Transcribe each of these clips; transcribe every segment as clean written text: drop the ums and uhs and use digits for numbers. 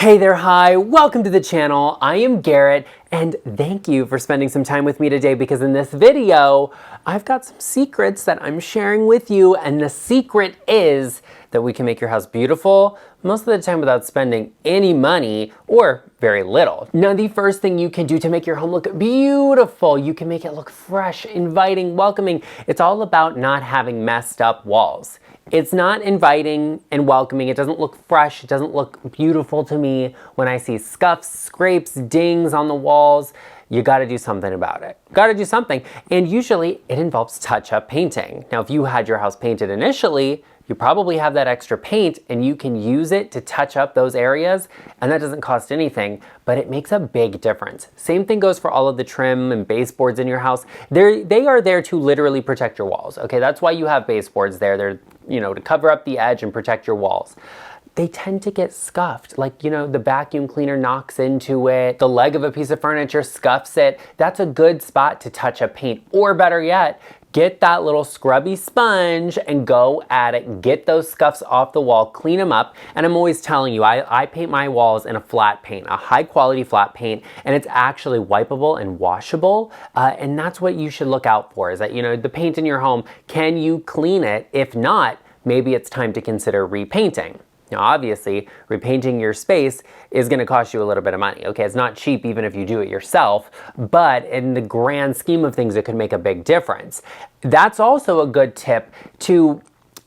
Hey there, hi, welcome to the channel. I am Garrett, and thank you for spending some time with me today because in this video, I've got some secrets that I'm sharing with you, and the secret is that we can make your house beautiful most of the time without spending any money or very little. Now, the first thing you can do to make your home look beautiful, you can make it look fresh, inviting, welcoming. It's all about not having messed up walls. It's not inviting and welcoming. It doesn't look fresh. It doesn't look beautiful to me when I see scuffs, scrapes, dings on the walls. You gotta do something about it. Gotta do something. And usually it involves touch-up painting. Now, if you had your house painted initially, you probably have that extra paint and you can use it to touch up those areas, and that doesn't cost anything, but it makes a big difference. Same thing goes for all of the trim and baseboards in your house. They are there to literally protect your walls, okay? That's why you have baseboards there. They're, to cover up the edge and protect your walls. They tend to get scuffed. Like, the vacuum cleaner knocks into it, the leg of a piece of furniture scuffs it. That's a good spot to touch up paint, or better yet, get that little scrubby sponge and go at it. Get those scuffs off the wall, clean them up. And I'm always telling you, I paint my walls in a flat paint, a high quality flat paint, and it's actually wipeable and washable. And that's what you should look out for, is that, the paint in your home, can you clean it? If not, maybe it's time to consider repainting. Now, obviously, repainting your space is going to cost you a little bit of money. Okay, it's not cheap even if you do it yourself, but in the grand scheme of things, it could make a big difference. That's also a good tip to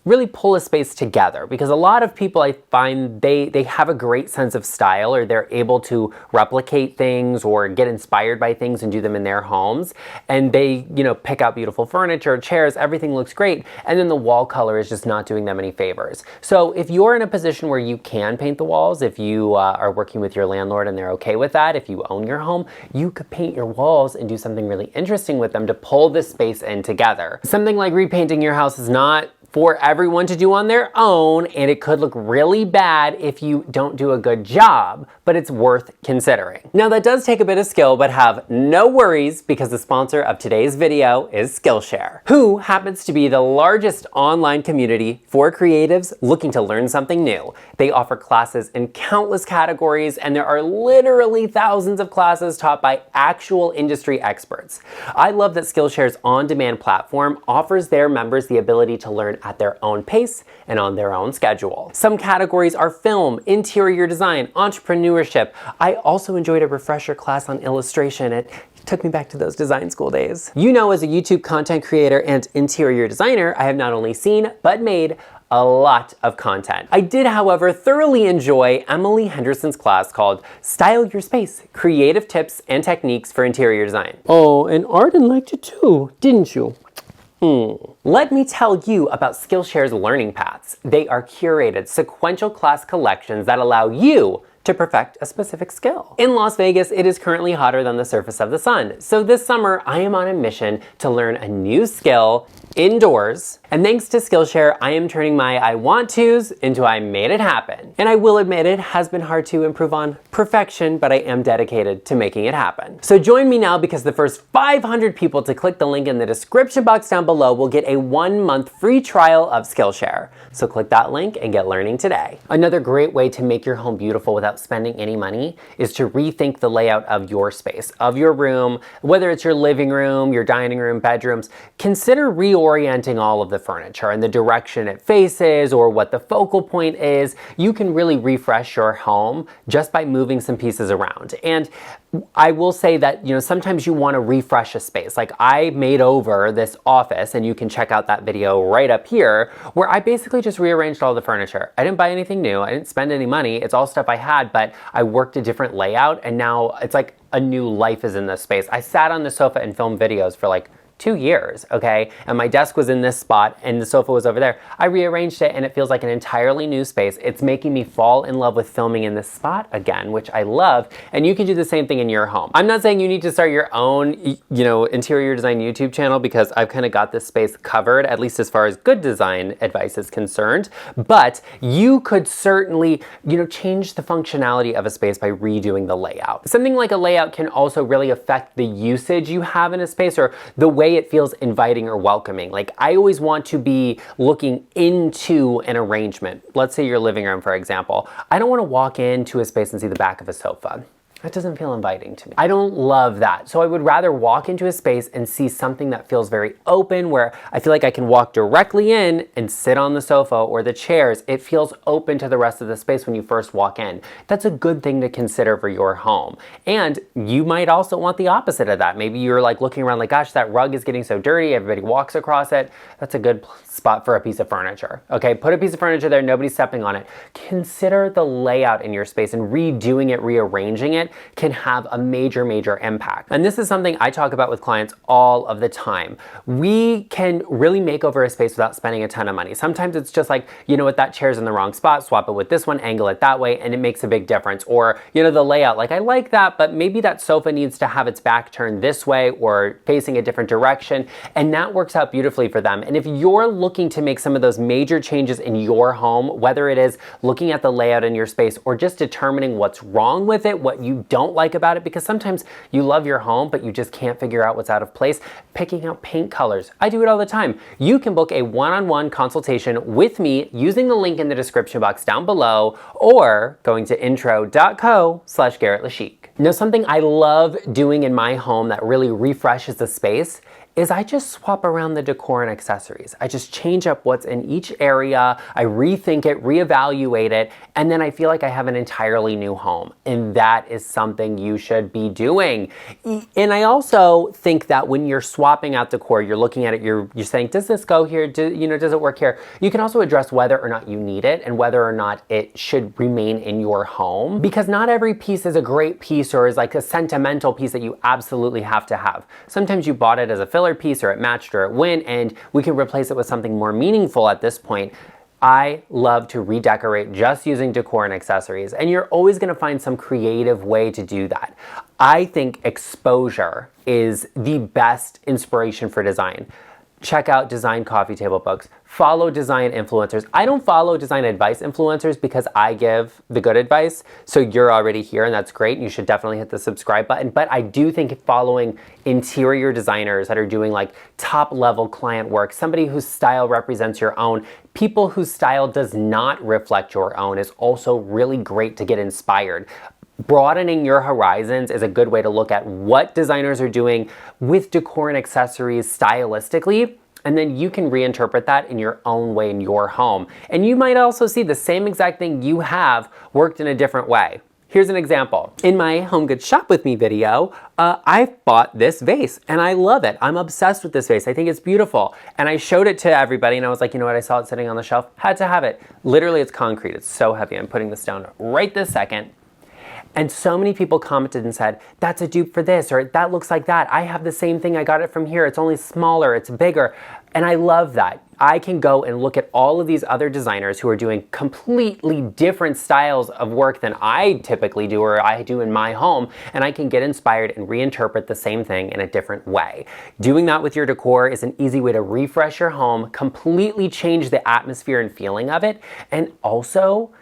really pull a space together, because a lot of people, I find, they have a great sense of style, or they're able to replicate things or get inspired by things and do them in their homes. And they, pick out beautiful furniture, chairs, everything looks great. And then the wall color is just not doing them any favors. So if you're in a position where you can paint the walls, if you are working with your landlord and they're okay with that, if you own your home, you could paint your walls and do something really interesting with them to pull this space in together. Something like repainting your house is not for everyone to do on their own, and it could look really bad if you don't do a good job, but it's worth considering. Now, that does take a bit of skill, but have no worries, because the sponsor of today's video is Skillshare, who happens to be the largest online community for creatives looking to learn something new. They offer classes in countless categories, and there are literally thousands of classes taught by actual industry experts. I love that Skillshare's on-demand platform offers their members the ability to learn at their own pace and on their own schedule. Some categories are film, interior design, entrepreneurship. I also enjoyed a refresher class on illustration. It took me back to those design school days. As a YouTube content creator and interior designer, I have not only seen, but made a lot of content. I did, however, thoroughly enjoy Emily Henderson's class called Style Your Space, Creative Tips and Techniques for Interior Design. Oh, and Arden liked it too, didn't you? Let me tell you about Skillshare's learning paths. They are curated sequential class collections that allow you to perfect a specific skill. In Las Vegas, it is currently hotter than the surface of the sun. So this summer, I am on a mission to learn a new skill indoors. And thanks to Skillshare, I am turning my I want tos into I made it happen. And I will admit, it has been hard to improve on perfection, but I am dedicated to making it happen. So join me now, because the first 500 people to click the link in the description box down below will get a 1-month free trial of Skillshare. So click that link and get learning today. Another great way to make your home beautiful without spending any money is to rethink the layout of your space, of your room, whether it's your living room, your dining room, bedrooms. Consider reorienting all of the furniture and the direction it faces, or what the focal point is. You can really refresh your home just by moving some pieces around. And I will say that, sometimes you want to refresh a space. Like, I made over this office, and you can check out that video right up here, where I basically just rearranged all the furniture. I didn't buy anything new. I didn't spend any money. It's all stuff I had, but I worked a different layout, and now it's like a new life is in this space. I sat on the sofa and filmed videos for like 2 years, okay? And my desk was in this spot and the sofa was over there. I rearranged it and it feels like an entirely new space. It's making me fall in love with filming in this spot again, which I love. And you can do the same thing in your home. I'm not saying you need to start your own, interior design YouTube channel, because I've kind of got this space covered, at least as far as good design advice is concerned. But you could certainly, change the functionality of a space by redoing the layout. Something like a layout can also really affect the usage you have in a space, or the way way it feels inviting or welcoming. Like, I always want to be looking into an arrangement. Let's say your living room, for example. I don't want to walk into a space and see the back of a sofa. That doesn't feel inviting to me. I don't love that. So I would rather walk into a space and see something that feels very open, where I feel like I can walk directly in and sit on the sofa or the chairs. It feels open to the rest of the space when you first walk in. That's a good thing to consider for your home. And you might also want the opposite of that. Maybe you're like looking around like, gosh, that rug is getting so dirty, everybody walks across it. That's a good spot for a piece of furniture. Okay, put a piece of furniture there, nobody's stepping on it. Consider the layout in your space, and redoing it, rearranging it can have a major, major impact. And this is something I talk about with clients all of the time. We can really make over a space without spending a ton of money. Sometimes it's just like, you know what, that chair's in the wrong spot, swap it with this one, angle it that way, and it makes a big difference. Or, you know, the layout, like I like that, but maybe that sofa needs to have its back turned this way or facing a different direction, and that works out beautifully for them. And if you're looking to make some of those major changes in your home, whether it is looking at the layout in your space or just determining what's wrong with it, what you don't like about it, because sometimes you love your home, but you just can't figure out what's out of place, picking out paint colors. I do it all the time. You can book a one-on-one consultation with me using the link in the description box down below, or going to intro.co/GarrettLeChic. Now, something I love doing in my home that really refreshes the space is I just swap around the decor and accessories. I just change up what's in each area, I rethink it, reevaluate it, and then I feel like I have an entirely new home. And that is something you should be doing. And I also think that when you're swapping out decor, you're looking at it, you're saying, does this go here? Does it work here? You can also address whether or not you need it and whether or not it should remain in your home, because not every piece is a great piece or is like a sentimental piece that you absolutely have to have. Sometimes you bought it as a filler piece, or it matched, or it went, and we can replace it with something more meaningful at this point. I love to redecorate just using decor and accessories, and you're always going to find some creative way to do that. I think exposure is the best inspiration for design. Check out design coffee table books. Follow design influencers. I don't follow design advice influencers because I give the good advice. So you're already here, and that's great. You should definitely hit the subscribe button. But I do think following interior designers that are doing like top level client work, somebody whose style represents your own, people whose style does not reflect your own, is also really great to get inspired. Broadening your horizons is a good way to look at what designers are doing with decor and accessories stylistically, and then you can reinterpret that in your own way in your home. And you might also see the same exact thing you have worked in a different way. Here's an example. In my Home Goods Shop With Me video, I bought this vase and I love it. I'm obsessed with this vase. I think it's beautiful. And I showed it to everybody and I was like, you know what? I saw it sitting on the shelf, had to have it. Literally, it's concrete. It's so heavy. I'm putting this down right this second. And so many people commented and said, that's a dupe for this, or that looks like that. I have the same thing, I got it from here. It's only smaller, it's bigger. And I love that. I can go and look at all of these other designers who are doing completely different styles of work than I typically do or I do in my home, and I can get inspired and reinterpret the same thing in a different way. Doing that with your decor is an easy way to refresh your home, completely change the atmosphere and feeling of it, and also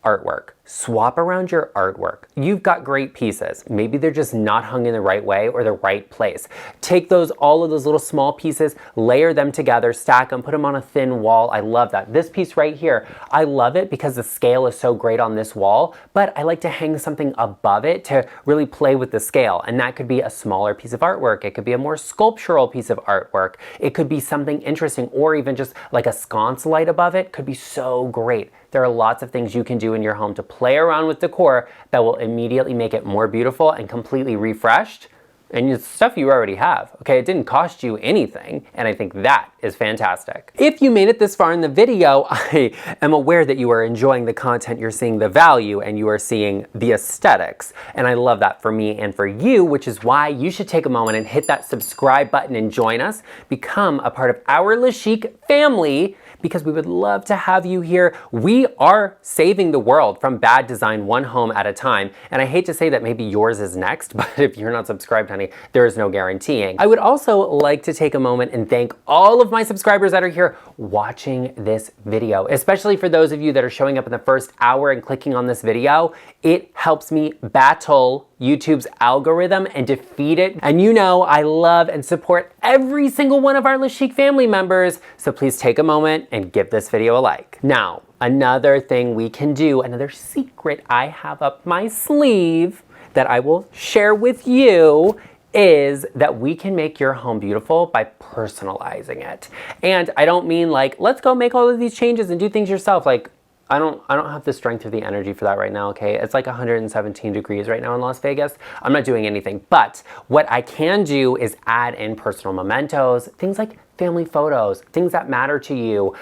artwork. Swap around your artwork. You've got great pieces. Maybe they're just not hung in the right way or the right place. Take all of those little small pieces, layer them together, stack them, put them on a thin wall. I love that. This piece right here, I love it because the scale is so great on this wall, but I like to hang something above it to really play with the scale. And that could be a smaller piece of artwork. It could be a more sculptural piece of artwork. It could be something interesting, or even just like a sconce light above it could be so great. There are lots of things you can do in your home to play around with decor that will immediately make it more beautiful and completely refreshed. And it's stuff you already have, okay? It didn't cost you anything, and I think that is fantastic. If you made it this far in the video, I am aware that you are enjoying the content, you're seeing the value, and you are seeing the aesthetics. And I love that for me and for you, which is why you should take a moment and hit that subscribe button and join us. Become a part of our LeChic family, because we would love to have you here. We are saving the world from bad design one home at a time. And I hate to say that maybe yours is next, but if you're not subscribed, honey, there is no guaranteeing. I would also like to take a moment and thank all of my subscribers that are here watching this video, especially for those of you that are showing up in the first hour and clicking on this video. It helps me battle YouTube's algorithm and defeat it. And you know I love and support every single one of our LeChic family members, so please take a moment and give this video a like. Now, another thing we can do, another secret I have up my sleeve that I will share with you, is that we can make your home beautiful by personalizing it. And I don't mean like, let's go make all of these changes and do things yourself. Like, I don't have the strength or the energy for that right now, okay? It's like 117 degrees right now in Las Vegas. I'm not doing anything, but what I can do is add in personal mementos, things like family photos, things that matter to you.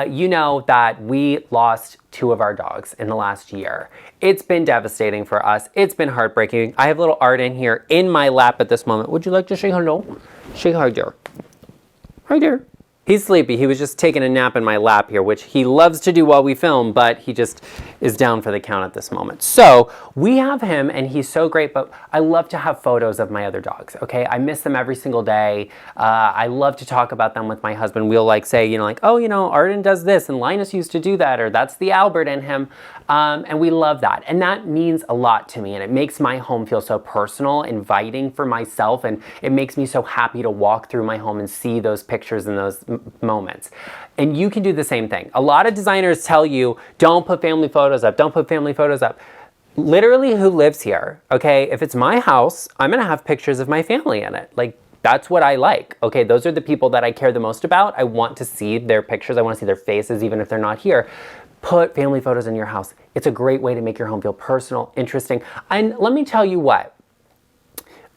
You know that we lost 2 of our dogs in the last year. It's been devastating for us. It's been heartbreaking. I have little Art in here in my lap at this moment. Would you like to say hello? Say hi there. Hi there. He's sleepy. He was just taking a nap in my lap here, which he loves to do while we film, but he just is down for the count at this moment. So we have him and he's so great, but I love to have photos of my other dogs, okay? I miss them every single day. I love to talk about them with my husband. We'll like say, you know, like, oh, you know, Arden does this and Linus used to do that, or that's the Albert in him. And we love that. And that means a lot to me. And it makes my home feel so personal, inviting for myself. And it makes me so happy to walk through my home and see those pictures and those moments. And you can do the same thing. A lot of designers tell you, don't put family photos up, don't put family photos up. Literally, who lives here? Okay, if it's my house, I'm gonna have pictures of my family in it. Like, that's what I like. Okay, those are the people that I care the most about. I want to see their pictures. I want to see their faces, even if they're not here. Put family photos in your house. It's a great way to make your home feel personal, interesting. And let me tell you what,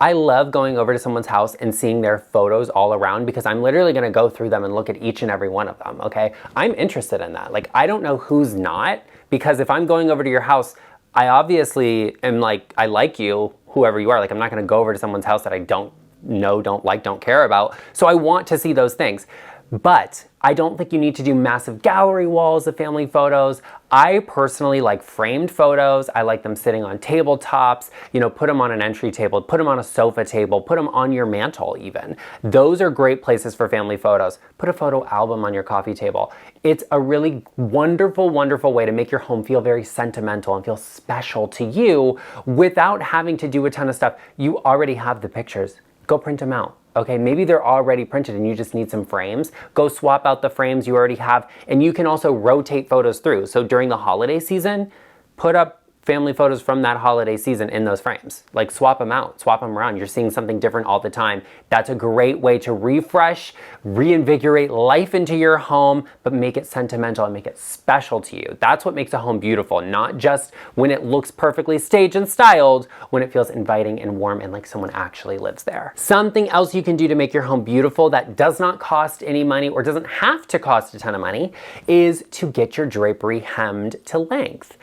I love going over to someone's house and seeing their photos all around, because I'm literally gonna go through them and look at each and every one of them, okay? I'm interested in that. Like, I don't know who's not, because if I'm going over to your house, I obviously am like, I like you, whoever you are. Like, I'm not gonna go over to someone's house that I don't know, don't like, don't care about. So I want to see those things. But I don't think you need to do massive gallery walls of family photos. I personally like framed photos. I like them sitting on tabletops, you know, put them on an entry table, put them on a sofa table, put them on your mantle even. Those are great places for family photos. Put a photo album on your coffee table. It's a really wonderful, wonderful way to make your home feel very sentimental and feel special to you without having to do a ton of stuff. You already have the pictures. Go print them out. Okay, maybe they're already printed and you just need some frames. Go swap out the frames you already have, and you can also rotate photos through. So during the holiday season, put up family photos from that holiday season in those frames. Like, swap them out, swap them around. You're seeing something different all the time. That's a great way to refresh, reinvigorate life into your home, but make it sentimental and make it special to you. That's what makes a home beautiful, not just when it looks perfectly staged and styled, when it feels inviting and warm and like someone actually lives there. Something else you can do to make your home beautiful that does not cost any money or doesn't have to cost a ton of money is to get your drapery hemmed to length.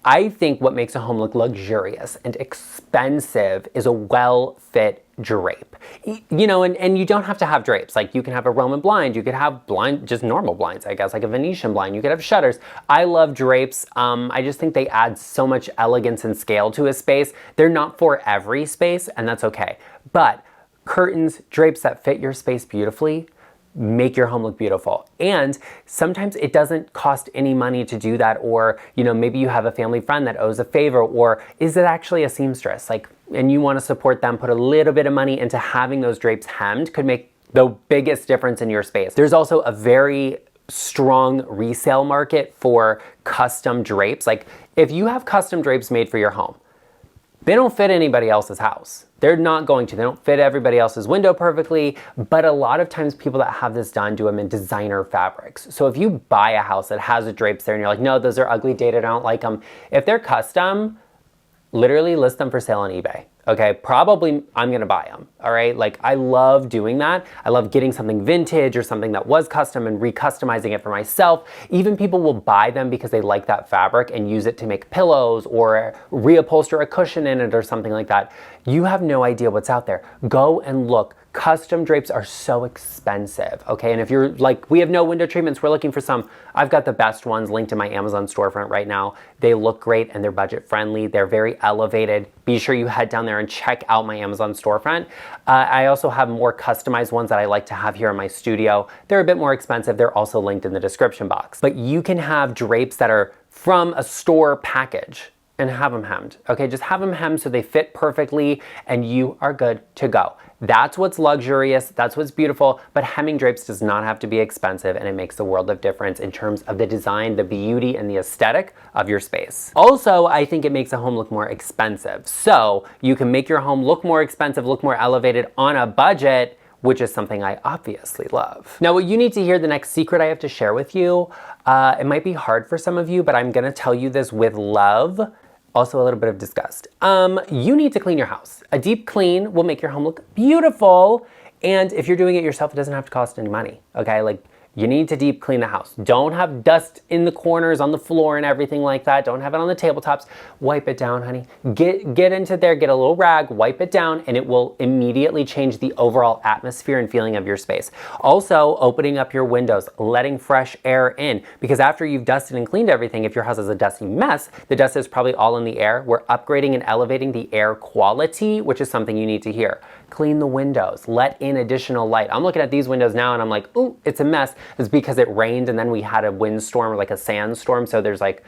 I think what makes a home look luxurious and expensive is a well-fit drape. You know, and you don't have to have drapes. Like, you can have a Roman blind, you could have blind, just normal blinds, I guess, like a Venetian blind, you could have shutters. I love drapes. I just think they add so much elegance and scale to a space. They're not for every space, and that's okay. But curtains, drapes that fit your space beautifully, make your home look beautiful. And sometimes it doesn't cost any money to do that, or, you know, maybe you have a family friend that owes a favor, or is it actually a seamstress? Like, and you want to support them, put a little bit of money into having those drapes hemmed, could make the biggest difference in your space. There's also a very strong resale market for custom drapes. Like, if you have custom drapes made for your home, they don't fit anybody else's house. They're not going to. They don't fit everybody else's window perfectly, but a lot of times people that have this done do them in designer fabrics. So if you buy a house that has the drapes there and you're like, no, those are ugly, dated, I don't like them. If they're custom, literally list them for sale on eBay. Okay, probably I'm gonna buy them, all right? Like, I love doing that. I love getting something vintage or something that was custom and recustomizing it for myself. Even people will buy them because they like that fabric and use it to make pillows or reupholster a cushion in it or something like that. You have no idea what's out there. Go and look. Custom drapes are so expensive, okay? And if you're like, we have no window treatments, we're looking for some, I've got the best ones linked in my Amazon storefront right now. They look great and they're budget friendly. They're very elevated. Be sure you head down there and check out my Amazon storefront. I also have more customized ones that I like to have here in my studio. They're a bit more expensive. They're also linked in the description box. But you can have drapes that are from a store package. and have them hemmed. Okay, just have them hemmed so they fit perfectly and you are good to go. That's what's luxurious, that's what's beautiful, but hemming drapes does not have to be expensive, and it makes a world of difference in terms of the design, the beauty, and the aesthetic of your space. Also, I think it makes a home look more expensive. So you can make your home look more expensive, look more elevated on a budget, which is something I obviously love. Now, what you need to hear, the next secret I have to share with you, it might be hard for some of you, but I'm gonna tell you this with love. Also a little bit of disgust. You need to clean your house. A deep clean will make your home look beautiful. And if you're doing it yourself, it doesn't have to cost any money, okay? Like, you need to deep clean the house. Don't have dust in the corners, on the floor and everything like that. Don't have it on the tabletops. Wipe it down, honey. Get into there, get a little rag, wipe it down, and it will immediately change the overall atmosphere and feeling of your space. Also, opening up your windows, letting fresh air in, because after you've dusted and cleaned everything, if your house is a dusty mess, the dust is probably all in the air. We're upgrading and elevating the air quality, which is something you need to hear. Clean the windows, let in additional light. I'm looking at these windows now and I'm like, ooh, it's a mess. It's because it rained and then we had a windstorm or like a sandstorm. So there's like,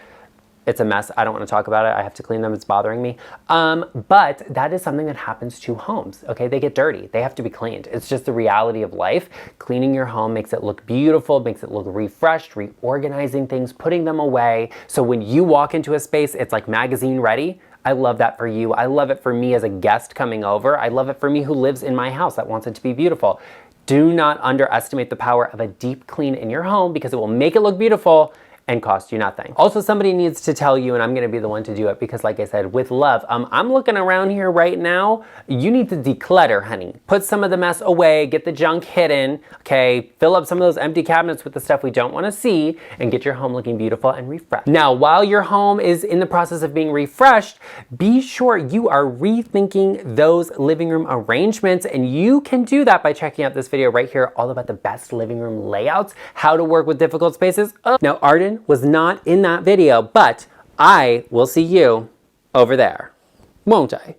it's a mess. I don't want to talk about it. I have to clean them. It's bothering me. But that is something that happens to homes, okay? They get dirty. They have to be cleaned. It's just the reality of life. Cleaning your home makes it look beautiful, makes it look refreshed, reorganizing things, putting them away. So when you walk into a space, it's like magazine ready. I love that for you. I love it for me as a guest coming over. I love it for me who lives in my house that wants it to be beautiful. Do not underestimate the power of a deep clean in your home because it will make it look beautiful and cost you nothing. Also, somebody needs to tell you, and I'm gonna be the one to do it because like I said, with love, I'm looking around here right now. You need to declutter, honey. Put some of the mess away, get the junk hidden, okay? Fill up some of those empty cabinets with the stuff we don't wanna see and get your home looking beautiful and refreshed. Now, while your home is in the process of being refreshed, be sure you are rethinking those living room arrangements, and you can do that by checking out this video right here, all about the best living room layouts, how to work with difficult spaces. Now, Arden was not in that video, but I will see you over there, won't I?